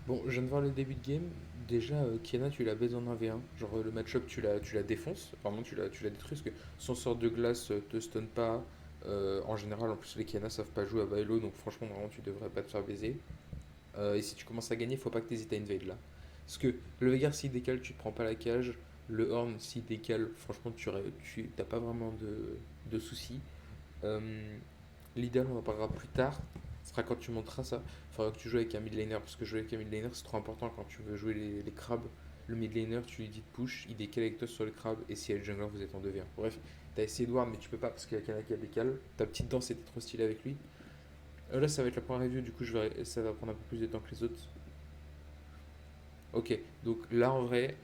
Bon, je viens de voir le début de game. Déjà, Kiana, tu la baises en 1v1. Genre, le match-up, tu la défonces. Vraiment, tu la détruis parce que son sort de glace te stun pas. En général, en plus, les Kiana savent pas jouer à Bailo, donc franchement, normalement, tu devrais pas te faire baiser. Et si tu commences à gagner, faut pas que tu hésites à invade là. Parce que le Veigar, s'il décale, tu te prends pas la cage. Le Horn, s'il décale, franchement, tu t'as pas vraiment de soucis. Euh, L'idéal, on en parlera plus tard. Ce sera quand tu monteras ça. Il faudra que tu joues avec un mid laner parce que jouer avec un mid laner c'est trop important quand tu veux jouer les crabes. Le mid laner, tu lui dis de push, il décale avec toi sur le crabe et si elle est jungler, vous êtes en 2v1. Bref, t'as essayé de ward mais tu peux pas parce qu'il y a Kana qui décale. Ta petite danse était trop stylée avec lui. Là, ça va être la première review, du coup, ça va prendre un peu plus de temps que les autres. Ok, donc là en vrai,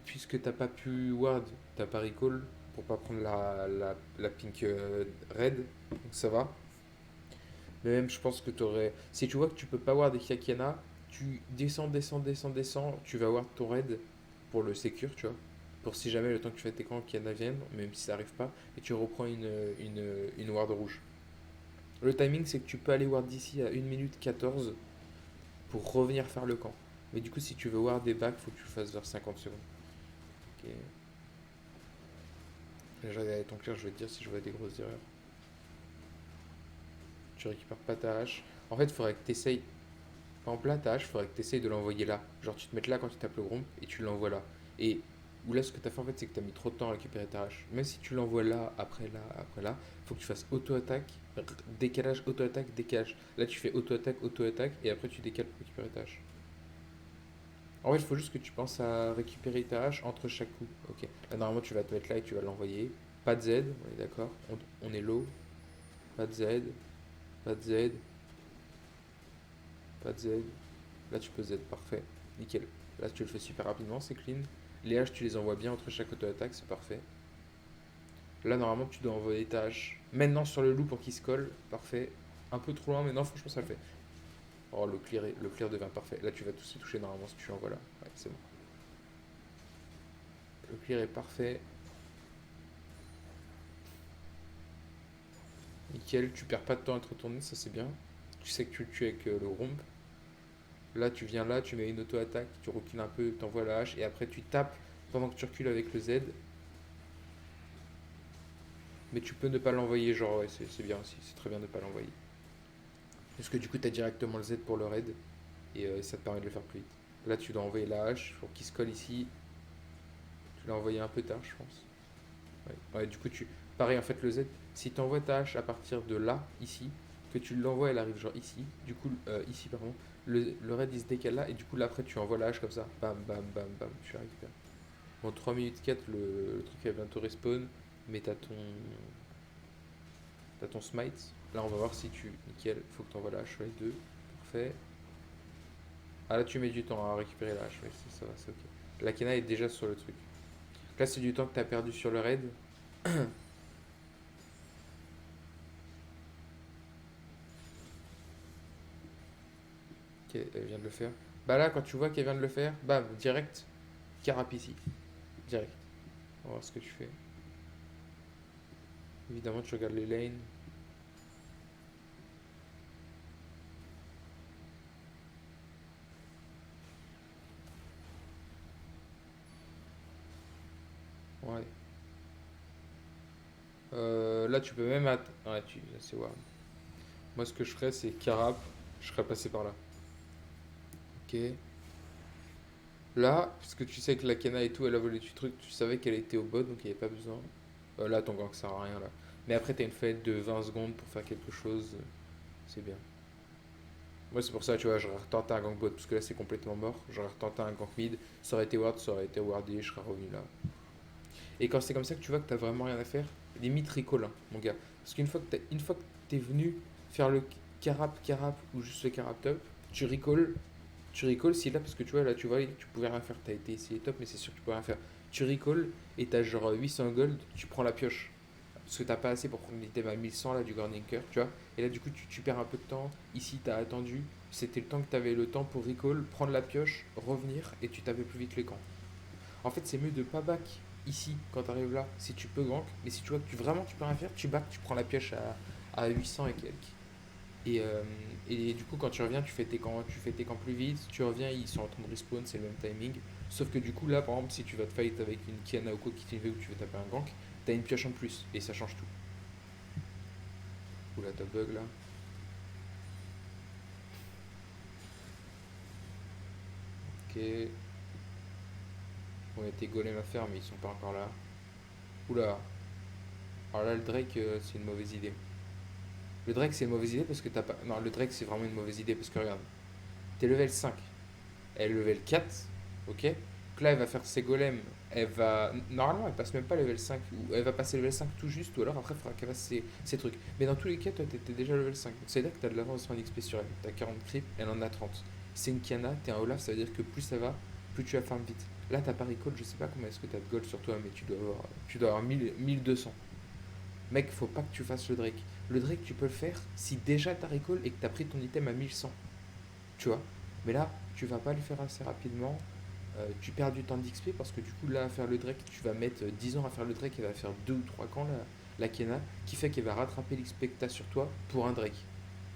puisque t'as pas pu ward, t'as pas recall pour pas prendre la pink red, donc ça va. Mais même, je pense que tu aurais. Si tu vois que tu peux pas avoir des Kiana, tu descends, descends, descends, descends, tu vas avoir ton raid pour le secure, tu vois. Pour si jamais le temps que tu fais tes camps, Kiana viennent, même si ça arrive pas, et tu reprends une ward rouge. Le timing, c'est que tu peux aller ward d'ici à 1 minute 14 pour revenir faire le camp. Mais du coup, si tu veux ward des bacs, faut que tu le fasses vers 50 secondes. Ok. Déjà, avec ton clair, je vais te dire si je vois des grosses erreurs. Tu récupères pas ta hache. En fait, il faudrait que tu essayes. Par exemple, là, ta hache, il faudrait que tu essayes de l'envoyer là. Genre, tu te mets là quand tu tapes le gromp et tu l'envoies là. Et ou là, ce que tu as fait en fait, c'est que tu as mis trop de temps à récupérer ta hache. Même si tu l'envoies là, après là, faut que tu fasses auto-attaque, décalage, auto-attaque, décalage. Là, tu fais auto-attaque, auto-attaque et après tu décales pour récupérer ta hache. En fait, il faut juste que tu penses à récupérer ta hache entre chaque coup. Ok. Là, normalement, tu vas te mettre là et tu vas l'envoyer. Pas de Z, on est d'accord. On est low. Pas de Z, pas de Z, pas de Z. Là, tu peux Z, parfait. Nickel. Là, tu le fais super rapidement, c'est clean. Les haches, tu les envoies bien entre chaque auto-attaque, c'est parfait. Là, normalement, tu dois envoyer ta hache maintenant sur le loup pour qu'il se colle. Parfait. Un peu trop loin, mais non, franchement, ça le fait. Oh, le clear devient parfait. Là, tu vas tous les toucher normalement si tu l'envoies là. Ouais, c'est bon. Le clear est parfait. Nickel. Tu perds pas de temps à te retourner, ça c'est bien. Tu sais que tu le tues avec le romp. Là, tu viens là, tu mets une auto-attaque, tu recules un peu, tu envoies la hache et après tu tapes pendant que tu recules avec le Z. Mais tu peux ne pas l'envoyer, genre, ouais, c'est bien aussi, c'est très bien de ne pas l'envoyer. Parce que du coup, tu as directement le Z pour le raid, et ça te permet de le faire plus vite. Là, tu dois envoyer la hache pour qu'il se colle ici. Tu l'as envoyé un peu tard, je pense. Ouais, ouais, du coup, pareil, en fait, le Z, si tu envoies ta hache à partir de là, ici, que tu l'envoies, elle arrive genre ici, du coup, ici, pardon, le raid il se décale là, et du coup, là, après, tu envoies la hache comme ça, bam, bam, bam, bam, tu la récupères. Bon, 3 minutes 4, le truc va bientôt respawn, mais t'as ton smite. Là, on va voir si tu. Nickel, faut que tu envoies la hache sur les deux. Parfait. Ah, là, tu mets du temps à récupérer la hache. Oui, ça va, c'est ok. La Kena est déjà sur le truc. Là, c'est du temps que tu as perdu sur le raid. Ok, elle vient de le faire. Bah là, quand tu vois qu'elle vient de le faire, bam, direct, carap ici. Direct. On va voir ce que tu fais. Évidemment, tu regardes les lanes. Ouais. Là, tu peux même. Ouais, c'est warm. Moi, ce que je ferais, c'est carap. Je serais passé par là. Ok. Là, puisque tu sais que la Kena et tout, elle a volé du truc, tu savais qu'elle était au bot, donc il n'y avait pas besoin. Là, ton gank sert à rien là. Mais après, t'as une fenêtre de 20 secondes pour faire quelque chose, c'est bien. Moi, c'est pour ça, tu vois, j'aurais retenté un gank bot, parce que là, c'est complètement mort. J'aurais retenté un gank mid, ça aurait été ward, ça aurait été wardé, je serais revenu là. Et quand c'est comme ça que tu vois que t'as vraiment rien à faire, limite recall, hein, mon gars. Parce une fois que t'es venu faire le carap ou juste le carap top, tu recall. Tu recall si là, parce que tu vois, là, tu vois, tu pouvais rien faire. T'as été essayé top, mais c'est sûr que tu pouvais rien faire. Tu recall et t'as genre 800 gold, tu prends la pioche. Parce que t'as pas assez pour prendre l'item à 1100 là du Guardian Cœur, tu vois. Et là, du coup, tu perds un peu de temps. Ici, t'as attendu. C'était le temps que t'avais le temps pour recall, prendre la pioche, revenir et tu tapais plus vite les camps. En fait, c'est mieux de pas back ici quand t'arrives là, si tu peux gank. Mais si tu vois que vraiment tu peux rien faire, tu back, tu prends la pioche à 800 et quelques. Et, euh, et du coup, quand tu reviens, tu fais tes camps plus vite. Tu reviens, ils sont en train de respawn, c'est le même timing. Sauf que du coup, là, par exemple, si tu vas te fight avec une Kiana ou quoi qui t'y ou tu veux taper un gank, t'as une pioche en plus. Et ça change tout. Oula, t'as bug là. Ok. Bon, il y a tes golems à faire, mais ils sont pas encore là. Oula. Alors là, le Drake, c'est une mauvaise idée. Le Drake, c'est une mauvaise idée parce que t'as pas. Non, le Drake, c'est vraiment une mauvaise idée parce que regarde, t'es level 5. Elle est level 4, ok. Donc là, elle va faire ses golems. Elle va. Normalement, elle passe même pas level 5. Ou elle va passer level 5 tout juste, ou alors après, il faudra qu'elle fasse ses trucs. Mais dans tous les cas, toi, t'étais déjà level 5. Donc c'est-à-dire que t'as de l'avance en XP sur elle. T'as 40 creep, elle en a 30. C'est une Kiana, t'es un Olaf, ça veut dire que plus ça va, plus tu vas farm vite. Là, t'as pas recall, je sais pas combien est-ce que t'as de gold sur toi, mais tu dois avoir 1000, 1200. Mec, faut pas que tu fasses le Drake. Le Drake, tu peux le faire si déjà t'as recall et que t'as pris ton item à 1100. Tu vois. Mais là, tu vas pas le faire assez rapidement. Tu perds du temps d'XP parce que du coup, là, à faire le Drake, tu vas mettre 10 ans à faire le Drake et va faire 2 ou 3 camps la Kena, qui fait qu'elle va rattraper l'XP que t'as sur toi pour un Drake.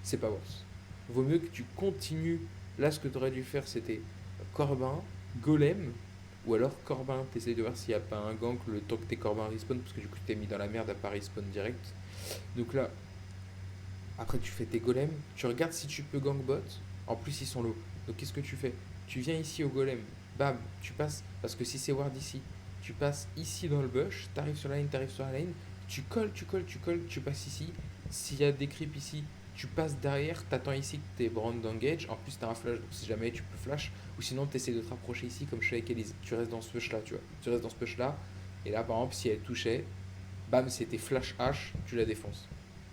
C'est pas worse. Vaut mieux que tu continues. Là, ce que tu aurais dû faire, c'était Corbin, Golem, ou alors Corbin, t'essayes de voir s'il n'y a pas un gank le temps que tes Corbin respawn, parce que du coup, tu t'es mis dans la merde à pas respawn direct. Donc là, après, tu fais tes golems, tu regardes si tu peux gank bot. En plus, ils sont low. Donc, qu'est-ce que tu fais? Tu viens ici au golem, bam, tu passes, parce que si c'est ward ici, tu passes ici dans le bush, t'arrives sur la lane, t'arrives sur la lane, tu colles, tu colles, tu colles, tu passes ici. S'il y a des creeps ici, tu passes derrière, t'attends ici que t'es brand d'engage. En plus, t'as un flash, donc si jamais tu peux flash, ou sinon, t'essaies de te rapprocher ici, comme je fais avec Elise. Tu restes dans ce push là, tu vois. Tu restes dans ce push là, et là, par exemple, si elle touchait, bam, c'était flash H, tu la défonces.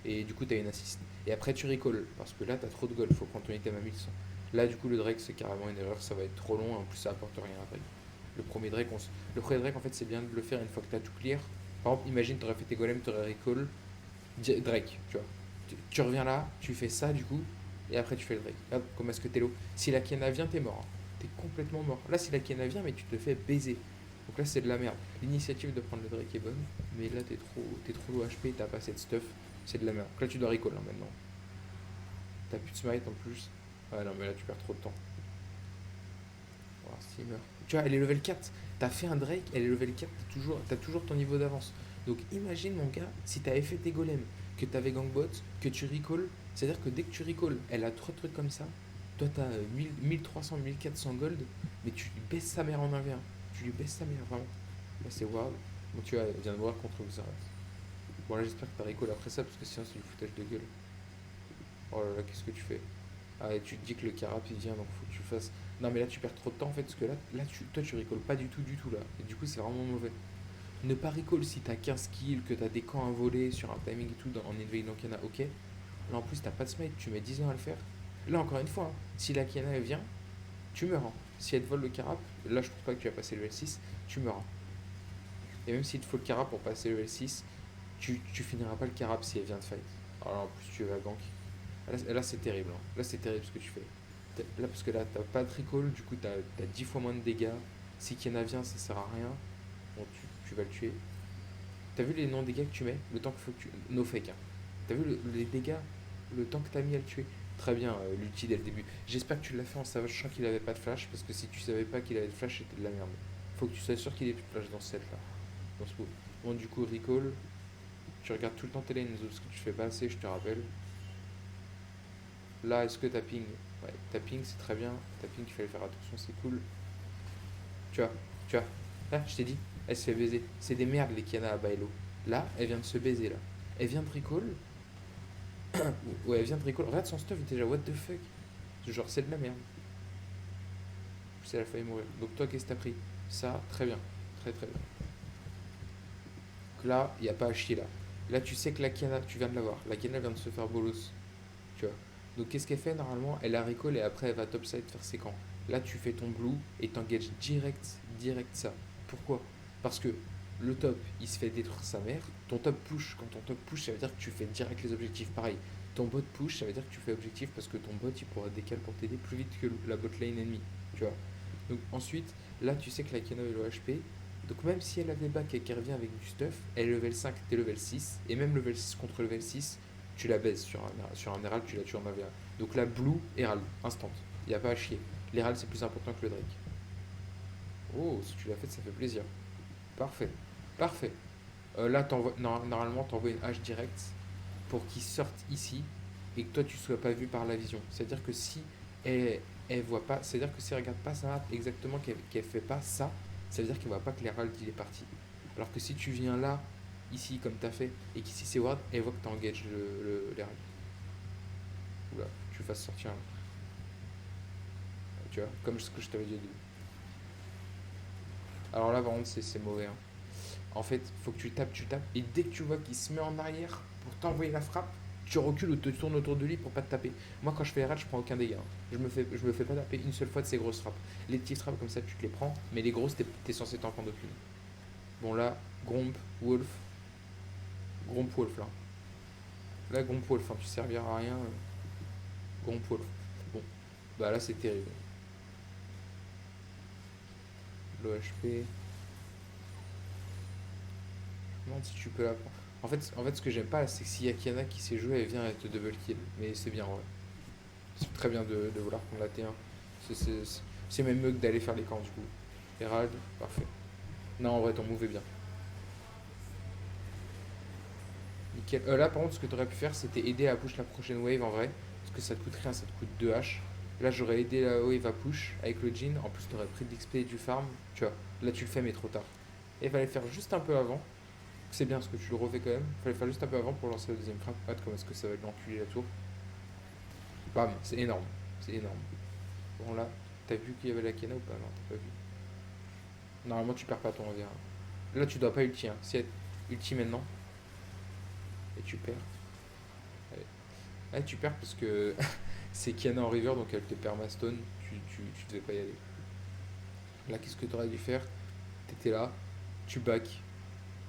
Et du coup, t'as une assist. Et après, tu recalls, parce que là, t'as trop de gold, faut prendre ton item à 1100. Là, du coup, le Drake, c'est carrément une erreur, ça va être trop long, en plus, ça apporte rien après. Le premier Drake, en fait, c'est bien de le faire une fois que t'as tout clear. Par exemple, imagine, t'aurais fait tes golems, t'aurais recall, Drake, tu vois. Tu reviens là, tu fais ça, du coup, et après, tu fais le Drake. Regarde comment est-ce que t'es low. Si la Kiana vient, t'es mort, hein. T'es complètement mort. Là, si la Kiana vient, mais tu te fais baiser. Donc là, c'est de la merde. L'initiative de prendre le Drake est bonne, mais là, t'es trop low HP, t'as pas assez de stuff, c'est de la merde. Donc là, tu dois recall hein, maintenant. T'as plus de smite en plus. Ouais, non, mais là, tu perds trop de temps. Oh, s'il meurt. Tu vois, elle est level 4. T'as fait un Drake, elle est level 4, t'as toujours ton niveau d'avance. Donc imagine, mon gars, si t'avais fait tes golems, que t'avais gangbot, que tu recall, c'est-à-dire que dès que tu recall, elle a trois trucs comme ça. Toi, t'as 1000, 1300, 1400 gold, mais tu lui baisses sa mère en 1v1. Tu lui baisses sa mère, vraiment. Là, c'est wild. Bon, tu vois, elle vient de voir contre Xerath. Bon, là, j'espère que t'as recall après ça, parce que sinon, c'est du foutage de gueule. Oh là là, qu'est-ce que tu fais? Ah, et tu te dis que le carap il vient, donc faut que tu fasses. Non, mais là tu perds trop de temps en fait, parce que toi tu rigoles pas du tout là. Et du coup, c'est vraiment mauvais. Ne pas recall si t'as 15 kills, que t'as des camps à voler sur un timing et tout en invade dans Kiana, ok. Là en plus, t'as pas de smite, tu mets 10 ans à le faire. Là encore une fois, hein, si la Kiana elle vient, tu meurs, hein. Si elle te vole le carap, là je pense pas que tu vas passer le level 6, tu meurs, hein. Et même s'il te faut le carap pour passer le level 6, tu finiras pas le carap si elle vient de fight. Alors en plus, tu vas gank. Là, c'est terrible, hein. Là, c'est terrible ce que tu fais. Là, parce que là, t'as pas de recall, du coup, t'as 10 fois moins de dégâts. Si Kiana vient, ça sert à rien. Bon, tu vas le tuer. T'as vu les non-dégâts que tu mets? Le temps qu'il faut que tu. No fake, hein. T'as vu les dégâts? Le temps que t'as mis à le tuer? Très bien, l'ulti dès le début. J'espère que tu l'as fait en sachant qu'il avait pas de flash, parce que si tu savais pas qu'il avait de flash, c'était de la merde. Faut que tu sois sûr qu'il ait plus de flash dans ce set là. Dans ce move. Bon, du coup, recall. Tu regardes tout le temps tes lanes, parce que tu fais pas assez, je te rappelle. Là, est-ce que tapping? Ouais, tapping c'est très bien. Tapping, il fallait faire attention, c'est cool. Tu vois, tu vois. Là, je t'ai dit, elle se fait baiser. C'est des merdes les Kiana à Bailo. Là, elle vient de se baiser là. Elle vient de recall. Ouais, elle vient de recall. Regarde son stuff déjà, what the fuck. Genre, c'est de la merde. C'est elle a failli mourir. Donc, toi, qu'est-ce que t'as pris? Ça, très bien. Très très bien. Donc là, il n'y a pas à chier là. Là, tu sais que la Kiana, tu viens de l'avoir. La Kiana vient de se faire bolos. Tu vois. Donc qu'est-ce qu'elle fait normalement? Elle a recall et après elle va topside faire ses camps. Là tu fais ton blue et t'engages direct ça. Pourquoi? Parce que le top il se fait détruire sa mère. Ton top push, quand ton top push ça veut dire que tu fais direct les objectifs. Pareil, ton bot push ça veut dire que tu fais objectif parce que ton bot il pourra décaler pour t'aider plus vite que la bot lane ennemie. Tu vois. Donc ensuite, là tu sais que la Kano est low HP. Donc même si elle avait back et qu'elle revient avec du stuff, elle est level 5, t'es level 6. Et même level 6 contre level 6, tu la baises sur un Herald, tu la tues en 1v1. Donc là, Blue, Herald, instant. Il n'y a pas à chier. L'Herald, c'est plus important que le Drake. Oh, si tu l'as fait, ça fait plaisir. Parfait. Parfait. Là, normalement, t'envoies une hache directe pour qu'il sorte ici et que toi, tu ne sois pas vu par la vision. C'est-à-dire que si elle voit pas, c'est-à-dire que si elle regarde pas sa map exactement, qu'elle fait pas ça, ça veut dire qu'elle voit pas que l'Herald il est parti. Alors que si tu viens là, ici, comme tu as fait, et qu'ici c'est Ward, elle voit que tu engages l'Herald. Oula, tu fasses sortir. Tu vois, comme ce que je t'avais dit au début. Alors là, par contre, c'est mauvais, hein. En fait, faut que tu tapes, et dès que tu vois qu'il se met en arrière pour t'envoyer la frappe, tu recules ou te tournes autour de lui pour pas te taper. Moi, quand je fais les rats, je prends aucun dégât, hein. Je me fais pas taper une seule fois de ces grosses frappes. Les petites frappes comme ça, tu te les prends, mais les grosses, t'es censé t'en prendre aucune. Bon, là, Gromp, Wolf. Gromp, Wolf, là. Là, Gromp, Wolf, hein, tu serviras à rien. Gromp, Wolf. Bon, bah là, c'est terrible. L'OHP. Je me demande si tu peux la prendre. En fait, ce que j'aime pas, c'est que s'il y a Kiana qui sait jouer, elle vient et te double kill. Mais c'est bien, ouais. C'est très bien de vouloir prendre la T1. C'est même mieux que d'aller faire les camps, du coup. Herald, parfait. Non, en vrai, ton move est bien. Nickel. Là, par contre, ce que tu aurais pu faire, c'était aider à push la prochaine wave, en vrai. Parce que ça te coûte rien, ça te coûte 2 H. Là, j'aurais aidé la wave à push avec le Jin. En plus, tu aurais pris de l'XP et du farm. Tu vois, là, tu le fais, mais trop tard. Et il fallait faire juste un peu avant. C'est bien parce que tu le refais quand même. Il fallait faire juste un peu avant pour lancer la deuxième frappe. Regarde comment est-ce que ça va l'enculer la tour. Bam, c'est énorme. C'est énorme. Bon là, t'as vu qu'il y avait la Kena ou pas? Non, t'as pas vu. Normalement, tu perds pas ton 1v1. Là, tu dois pas ulti, hein. Si ulti maintenant, et tu perds. Allez. Ah, tu perds parce que c'est Kiana en river, donc elle te perd ma stone. Tu devais pas y aller. Là, qu'est-ce que t'aurais dû faire? T'étais là, tu back.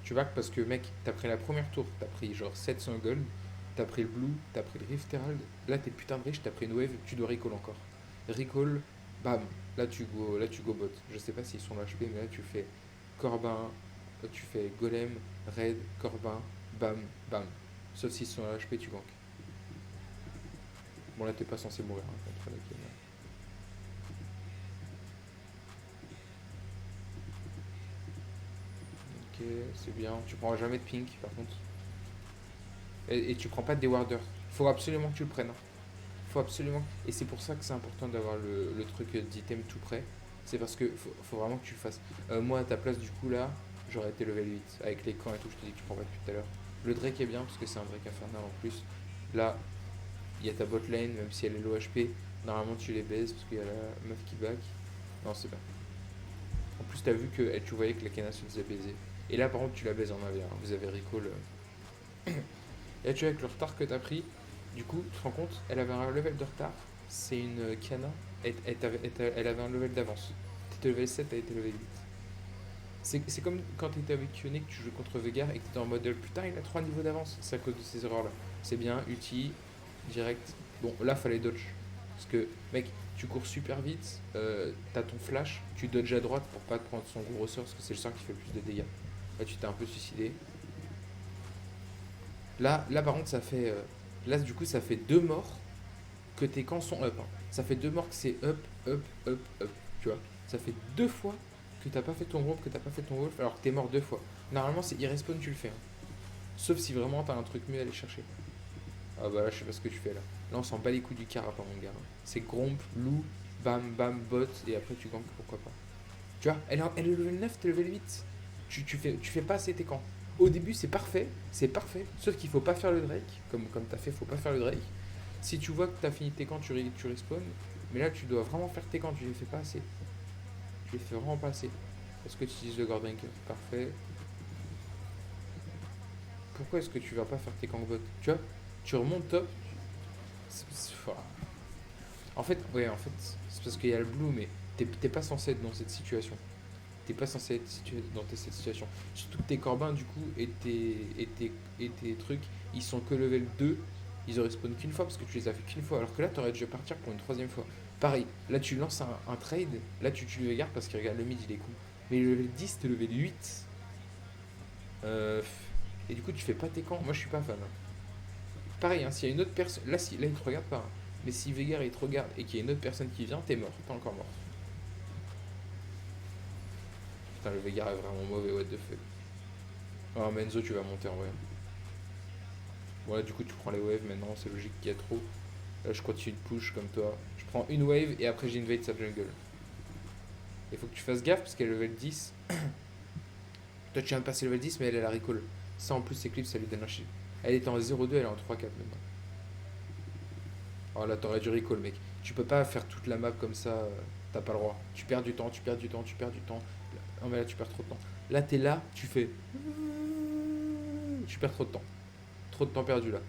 Tu back parce que, mec, t'as pris la première tour, t'as pris genre 700 gold, t'as pris le blue, t'as pris le Rift Herald. Là, t'es putain de riche, t'as pris une wave, tu dois recall encore. Recall, bam, là tu go bot. Je sais pas s'ils sont là HP, mais là tu fais Corbin, là tu fais Golem, Raid, Corbin, bam, bam. Sauf s'ils sont là HP, tu gank. Bon là t'es pas censé mourir, hein, contre la Kena. Ok, c'est bien. Tu prends jamais de pink par contre. Et tu prends pas de dewarders. Faut absolument que tu le prennes, hein. Faut absolument. Et c'est pour ça que c'est important d'avoir le truc d'item tout prêt. C'est parce que faut vraiment que tu le fasses. Moi, à ta place, du coup, là, j'aurais été level 8. Avec les camps et tout, je te dis que tu prends pas depuis tout à l'heure. Le Drake est bien parce que c'est un Drake infernal en plus. Là, il y a ta bot lane, même si elle est low HP. Normalement, tu les baises parce qu'il y a la meuf qui back. Non, c'est bien. En plus, t'as vu que tu voyais que la Kena se faisait baiser. Et là, par contre, tu la baises en 1v1. Vous avez recall. Et là, tu vois, avec le retard que t'as pris, du coup, tu te rends compte, elle avait un level de retard. C'est une Kiana. Elle avait un level d'avance. T'étais level 7, elle était level 8. C'est comme quand t'étais avec Yone, que tu jouais contre Vegar et que t'étais en mode putain, il a 3 niveaux d'avance. C'est à cause de ces erreurs-là. C'est bien, ulti, direct. Bon, là, fallait dodge. Parce que, mec, tu cours super vite, t'as ton flash, tu dodges à droite pour pas te prendre son gros ressort parce que c'est le sort qui fait le plus de dégâts. Là, tu t'es un peu suicidé. Là par contre, ça fait. Là, du coup, ça fait 2 morts que tes camps sont up, hein. Ça fait 2 morts que c'est up, up, up, up. Tu vois. Ça fait 2 fois que t'as pas fait ton groupe, que t'as pas fait ton wolf, alors que t'es mort 2 fois. Normalement, c'est irrespawn, tu le fais, hein. Sauf si vraiment t'as un truc mieux à aller chercher. Ah bah là, je sais pas ce que tu fais là. Là, on s'en bat les coups du car, pas mon gars. C'est gromp, loup, bam, bam, bot, et après tu gank, pourquoi pas. Tu vois, elle est level 9, t'es level 8. Tu fais pas assez tes camps. Au début, c'est parfait. Sauf qu'il faut pas faire le Drake. Comme t'as fait, faut pas faire le Drake. Si tu vois que t'as fini tes camps, tu respawn. Mais là, tu dois vraiment faire tes camps, tu les fais pas assez. Tu les fais vraiment pas assez. Est-ce que tu utilises le Gordrinker? Parfait. Pourquoi est-ce que tu vas pas faire tes camps bot? Tu vois, tu remontes top. Voilà. En fait, c'est parce qu'il y a le blue, mais t'es pas censé être dans cette situation. T'es pas censé être dans cette situation. Surtout que tes corbins, du coup, et tes trucs, ils sont que level 2. Ils auraient spawn qu'une fois parce que tu les as fait qu'une fois. Alors que là, t'aurais dû partir pour une troisième fois. Pareil, là, tu lances un trade. Là, tu tues le Veigar parce qu'il regarde le mid, il est con. Mais le level 10, t'es level 8. Et du coup, tu fais pas tes camps. Moi, je suis pas fan, hein. Pareil, hein, s'il y a une autre personne. Là, là, il te regarde pas, hein. Mais si Veigar il te regarde et qu'il y a une autre personne qui vient, t'es mort. T'es encore mort. Putain, le Veigar est vraiment mauvais, what the fuck. Oh, Menzo, tu vas monter en vrai. Voilà, du coup, tu prends les waves maintenant, c'est logique qu'il y a trop. Là, je continue de push comme toi. Je prends une wave et après j'invade sa jungle. Il faut que tu fasses gaffe parce qu'elle est level 10. Toi, tu viens de passer level 10, mais elle a la recall. Ça, en plus, Eclipse, ça lui donne un shield. Elle était en 0-2, elle est en 3-4 maintenant. Oh là, t'aurais dû recall, mec. Tu peux pas faire toute la map comme ça. T'as pas le droit. Tu perds du temps, tu perds du temps, tu perds du temps. Non, mais là, tu perds trop de temps. Là, t'es là, tu fais. Tu perds trop de temps. Trop de temps perdu là.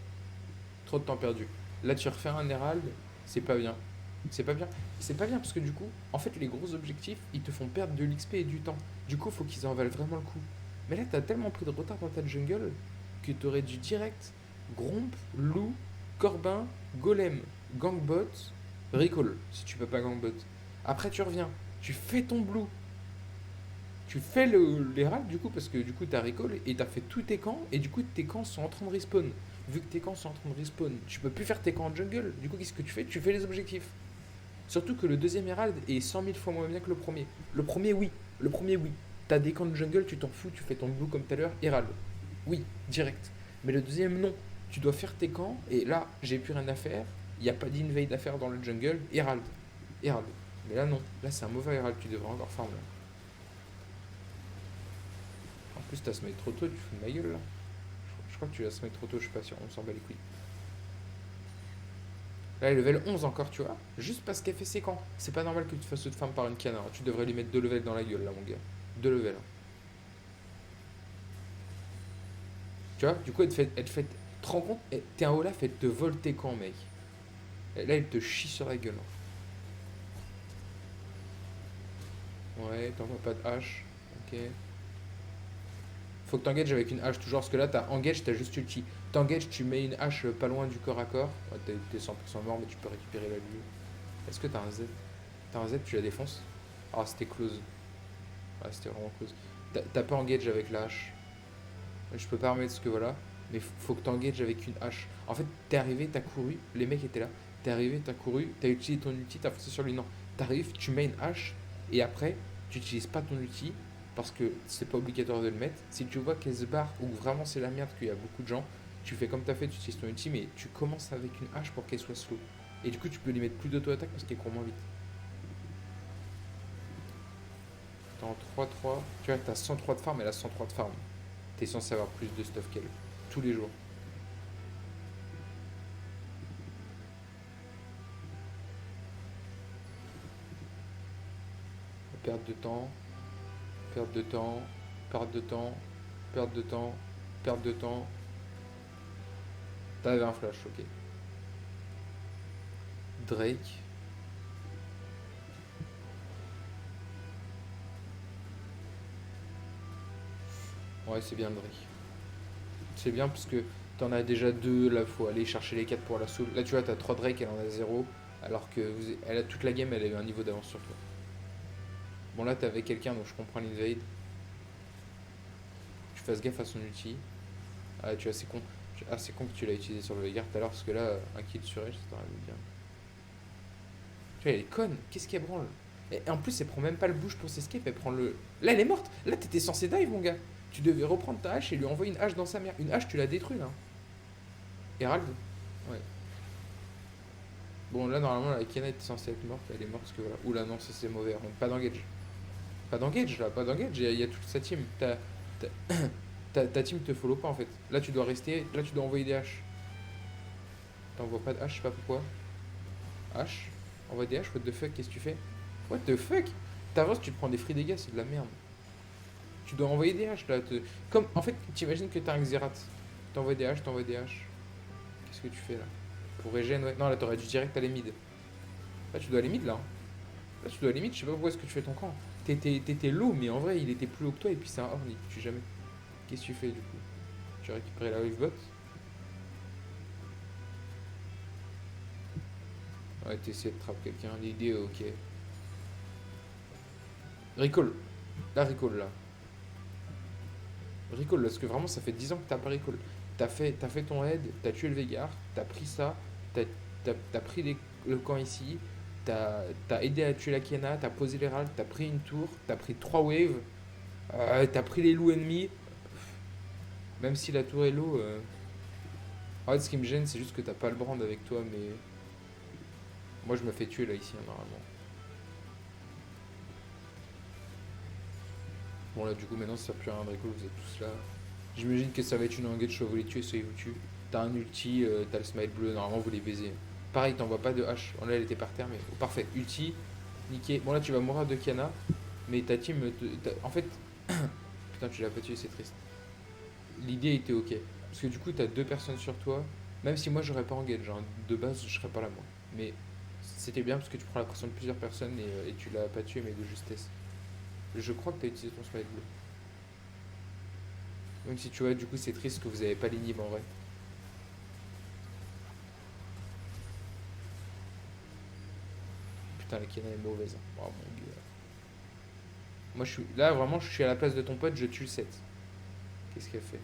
Trop de temps perdu. Là, tu refais un Herald, c'est pas bien. C'est pas bien. C'est pas bien parce que du coup, en fait, les gros objectifs, ils te font perdre de l'XP et du temps. Du coup, faut qu'ils en valent vraiment le coup. Mais là, t'as tellement pris de retard dans ta jungle que t'aurais dû direct Gromp, Loup, Corbin, Golem, Gangbot, Recall, si tu peux pas Gangbot. Après, tu reviens, tu fais ton Blue, tu fais l'Herald du coup, parce que du coup, t'as Recall et t'as fait tous tes camps, et du coup, tes camps sont en train de respawn. Vu que tes camps sont en train de respawn, tu peux plus faire tes camps en jungle. Du coup, qu'est-ce que tu fais? Tu fais les objectifs. Surtout que le deuxième Herald est 100 000 fois moins bien que le premier. Le premier, oui. Le premier, oui. T'as des camps de jungle, tu t'en fous, tu fais ton blue comme tout à l'heure, Herald. Oui, direct. Mais le deuxième, non. Tu dois faire tes camps, et là, j'ai plus rien à faire. Il n'y a pas d'invade à faire dans le jungle, Herald. Herald. Mais là, non. Là, c'est un mauvais Herald, tu devrais encore farm là. En plus, t'as se mettre trop tôt, tu fous de ma gueule là. Je crois que tu vas se mettre trop tôt, je suis pas sûr, on s'en bat les couilles. Là, elle est level 11 encore, tu vois. Juste parce qu'elle fait ses camps. C'est pas normal que tu te fasses de farm par une canard. Tu devrais lui mettre 2 levels dans la gueule, là, mon gars. 2 levels. Tu vois, du coup, elle te fait. Tu te rends compte, t'es un Olaf, elle te vole tes camps, mec. Et là, elle te chie sur la gueule. Ouais, t'envoies pas de hache. Ok. Faut que t'engages avec une hache toujours, parce que là, t'as engage, t'as juste ulti. T'engages, tu mets une hache pas loin du corps à corps. Ouais, t'es 100% mort, mais tu peux récupérer la vie. Est-ce que t'as un Z? T'as un Z, tu la défonces? Ah, c'était close. Ah, c'était vraiment close. T'as pas engage avec la hache. Je peux pas remettre ce que voilà. Mais faut que t'engages avec une hache. En fait, t'es arrivé, t'as couru. Les mecs étaient là. T'es arrivé, t'as couru. T'as utilisé ton ulti, t'as foncé sur lui. Non. T'arrives, tu mets une hache. Et après, tu utilises pas ton ulti. Parce que c'est pas obligatoire de le mettre. Si tu vois qu'elle se barre ou que vraiment c'est la merde, qu'il y a beaucoup de gens, tu fais comme t'as fait, tu utilises ton ulti. Mais tu commences avec une hache pour qu'elle soit slow. Et du coup, tu peux lui mettre plus d'auto-attaque parce qu'elle court moins vite. T'es en 3-3. Tu vois, t'as 103 de farm, elle a 103 de farm. T'es censé avoir plus de stuff qu'elle. Tous les jours. Perte de temps, perte de temps, perte de temps, perte de temps, perte de temps. T'avais un flash, ok. Drake. Ouais, c'est bien le Drake. C'est bien parce que t'en as déjà deux, là, faut aller chercher les 4 pour la soul. Là, tu vois, t'as 3 Drake, elle en a zéro. Alors que elle a toute la game, elle a eu un niveau d'avance sur toi. Bon, là, t'es avec quelqu'un, donc je comprends l'invade. Tu fasses gaffe à son ulti. Ah, tu vois, c'est con. Ah, c'est con que tu l'as utilisé sur le Veigar tout à l'heure parce que là, un kill sur Edge, ça t'aurait bien. Tu vois, elle est conne. Qu'est-ce qu'elle branle? Et en plus, elle prend même pas le bouge pour s'escape, elle prend le. Là, elle est morte. Là, t'étais censé dive, mon gars. Tu devais reprendre ta hache et lui envoyer une hache dans sa mère. Une hache, tu l'as détruit là. Herald? Ouais. Bon, là, normalement, la Kiana était censée être morte. Elle est morte parce que voilà. Oula, non, ça c'est mauvais. Donc, pas d'engage. Pas d'engage là, pas d'engage. Il y a toute sa team. Ta team te follow pas en fait. Là, tu dois rester. Là, tu dois envoyer des haches. T'envoies pas de hache, je sais pas pourquoi. Hache? Envoie des haches, what the fuck, qu'est-ce que tu fais? What the fuck? T'avances, tu te prends des free dégâts, c'est de la merde. Tu dois envoyer des haches là. Comme, en fait, t'imagines que t'as un Xerath. T'envoies des haches, t'envoies des haches. Qu'est-ce que tu fais là? Pour régène, ouais. Non, là, t'aurais dû direct aller mid. Là, tu dois aller mid là, hein. Là, tu dois aller mid, je sais pas pourquoi est-ce que tu fais ton camp. T'étais low, mais en vrai, il était plus haut que toi et puis c'est un Horn, il te tue jamais. Qu'est-ce que tu fais du coup? Tu as récupéré la wave bot? Ouais, t'essaies de trapper quelqu'un. L'idée, ok. Recall. Là, recall là. Recall, parce que vraiment, ça fait 10 ans que t'as pas recall. t'as fait ton raid, t'as tué le Veigar, t'as pris ça, t'as pris le camp ici, t'as aidé à tuer la Kiana, t'as posé l'Herald, t'as pris une tour, t'as pris 3 waves, t'as pris les loups ennemis. Même si la tour est low, en fait, ce qui me gêne, c'est juste que t'as pas le brand avec toi, mais moi je me fais tuer là ici, hein, normalement. Bon, là, du coup, maintenant ça sert plus à rien de rigolo, vous êtes tous là. J'imagine que ça va être une engage, soit vous les tuez, soit ils vous tuent. T'as un ulti, t'as le smite bleu, normalement vous les baisez. Pareil, t'envoies pas de hache. Bon, là, elle était par terre, mais oh, parfait. Ulti, niqué. Bon, là, tu vas mourir de Kiana, mais ta team. En fait, putain, tu l'as pas tué, c'est triste. L'idée était ok. Parce que du coup, t'as deux personnes sur toi. Même si moi, j'aurais pas engage, hein. De base, je serais pas là, moi. Mais c'était bien parce que tu prends la pression de plusieurs personnes et tu l'as pas tué, mais de justesse. Je crois que t'as utilisé ton smite bleu. Même si tu vois, du coup, c'est triste que vous avez pas l'inhib en vrai. Putain, la Kiana est mauvaise, hein. Oh mon dieu. Moi, je suis. Là, vraiment, je suis à la place de ton pote, je tue le 7. Qu'est-ce qu'elle fait?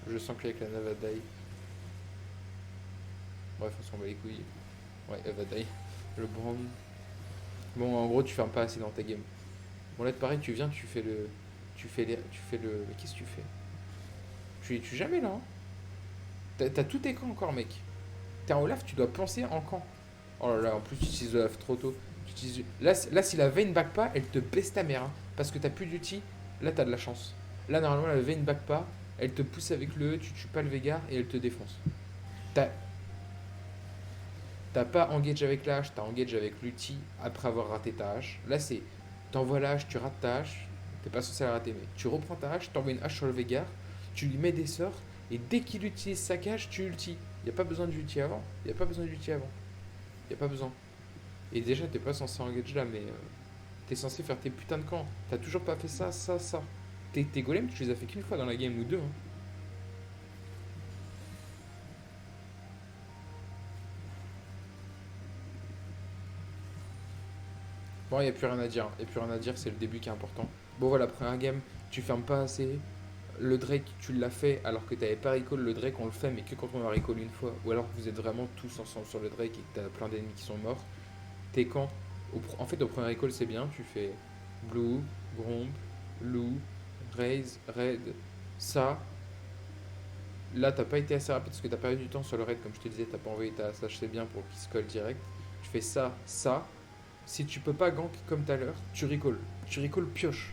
Je sens qu'avec la nave, elle die. Bref, on s'en bat les couilles. Ouais, elle va die. Le brand. Bon, en gros, tu fermes pas assez dans ta game. Bon, là, pareil, tu viens, tu fais le. Tu fais le. Mais qu'est-ce que tu fais? Tu les tues jamais là, hein. T'as tous tes camps encore, mec. T'es en Olaf, tu dois penser en camp. Oh là là, en plus, tu utilises Olaf trop tôt. Là, si la veine back pas, elle te baisse ta mère, hein. Parce que t'as plus d'ulti. Là, t'as de la chance. Là, normalement, la veine back pas, elle te pousse avec le E, tu tues pas le Veigar et elle te défonce. T'as T'as pas engage avec la hache, t'as engage avec l'ulti après avoir raté ta hache. Là, c'est t'envoies la hache, tu rates ta hache, t'es pas censé la rater, mais tu reprends ta hache, t'envoies une hache sur le Veigar, tu lui mets des sorts, et dès qu'il utilise sa cage, tu ulti. Y a pas besoin d'ulti avant. Y a pas besoin d'ulti avant. Y a pas besoin. Et déjà, t'es pas censé engage là, mais t'es censé faire tes putains de camps. T'as toujours pas fait ça, ça, ça. Tes golems, tu les as fait qu'une fois dans la game ou deux, hein. Bon, il n'y a plus rien à dire. Il n'y a plus rien à dire, c'est le début qui est important. Bon, voilà, première game, tu fermes pas assez. Le Drake, tu l'as fait alors que tu n'avais pas recall. Le Drake, on le fait, mais que quand on a recall une fois. Ou alors que vous êtes vraiment tous ensemble sur le Drake et que tu as plein d'ennemis qui sont morts. T'es quand En fait, au premier recall, c'est bien. Tu fais Blue, Gromp, Lou, Raze, Red, ça. Là, t'as pas été assez rapide parce que t'as perdu du temps sur le raid, comme je te disais, t'as pas envoyé ta SH, c'est bien pour qu'il se colle direct. Tu fais ça, ça. Si tu peux pas gank comme tout à l'heure, tu recall. Tu recall pioche.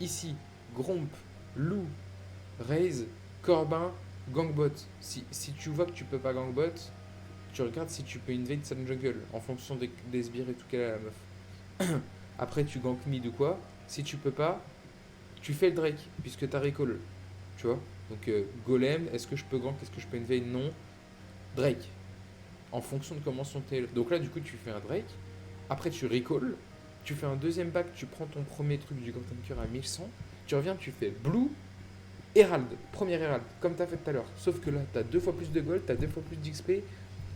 Ici, Gromp, Lou, Raze, Corbin, Gangbot. Si tu vois que tu peux pas Gangbot, tu regardes si tu peux invade sa jungle en fonction des sbires et tout qu'elle a la meuf. Après, tu gank mid ou quoi. Si tu peux pas, tu fais le Drake puisque t'as recall. Tu vois. Donc, Golem, est-ce que je peux gank, est-ce que je peux invade? Non. Drake. En fonction de comment sont tes. Donc là, du coup, tu fais un Drake. Après, tu recall. Tu fais un deuxième back, tu prends ton premier truc du Grand Anchor à 1100. Tu reviens, tu fais Blue, Herald, premier Herald, comme tu as fait tout à l'heure. Sauf que là, tu as deux fois plus de gold, tu as deux fois plus d'XP.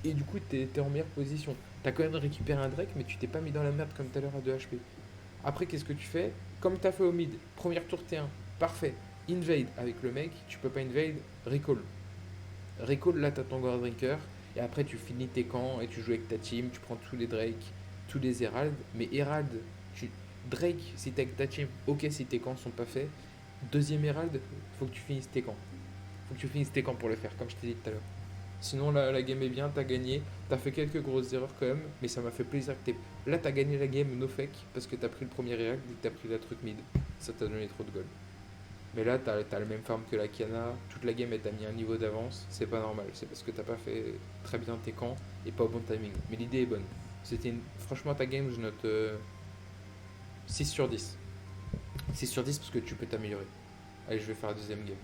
Et du coup, tu es en meilleure position. Tu as quand même récupéré un Drake, mais tu t'es pas mis dans la merde comme tout à l'heure à 2 HP. Après, qu'est-ce que tu fais? Comme tu as fait au mid, première tour T1, parfait. Invade avec le mec, tu peux pas invade, recall. Recall, là, t'as ton Guard Drinker. Et après, tu finis tes camps et tu joues avec ta team. Tu prends tous les Drake, tous les Herald. Mais Herald, Drake, si t'es avec ta team, ok, si tes camps sont pas faits. Deuxième Herald, faut que tu finisses tes camps. Faut que tu finisses tes camps pour le faire, comme je t'ai dit tout à l'heure. Sinon, la game est bien, t'as gagné. T'as fait quelques grosses erreurs quand même, mais ça m'a fait plaisir que t'aies. Là, t'as gagné la game no fake parce que t'as pris le premier Herald et t'as pris la truc mid. Ça t'a donné trop de gold. Mais là, t'as le même farm que la Kiana. Toute la game, elle t'a mis un niveau d'avance. C'est pas normal. C'est parce que t'as pas fait très bien tes camps et pas au bon timing. Mais l'idée est bonne. Franchement, ta game, je note 6 sur 10. 6 sur 10 parce que tu peux t'améliorer. Allez, je vais faire la deuxième game.